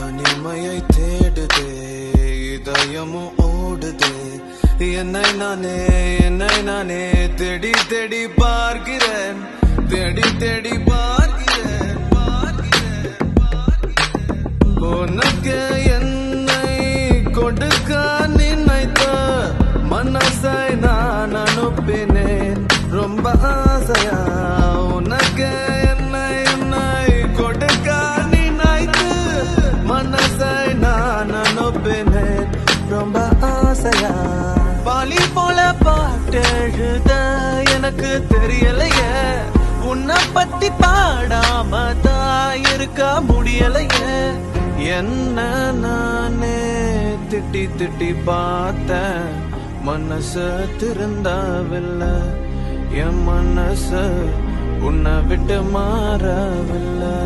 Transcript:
தனிமையை தேடுதே இதயமும் ஓடுதே என்னை நானே தேடி தேடி பார்க்கிறேன் தேடி தேடி பார்க்கிறேன் உனக்கு என்னை கொடுக்க நினைத்த மனசை நான் அனுப்பினேன் ரொம்ப ஆசையா உனக்கு என்னை கொடுக்க நினைத்து மனசை நான் அனுப்பினேன் ரொம்ப ஆசையா பாலி போல பாட்டு எழுத எனக்கு தெரியலையே உன்னை பத்தி பாடாம தான் இருக்க முடியலையே என்ன நானே திட்டி திட்டி பார்த்தேன் மனசு திருந்தாவில்லை என் மனசு உன்னை விட்டு மாறவில்லை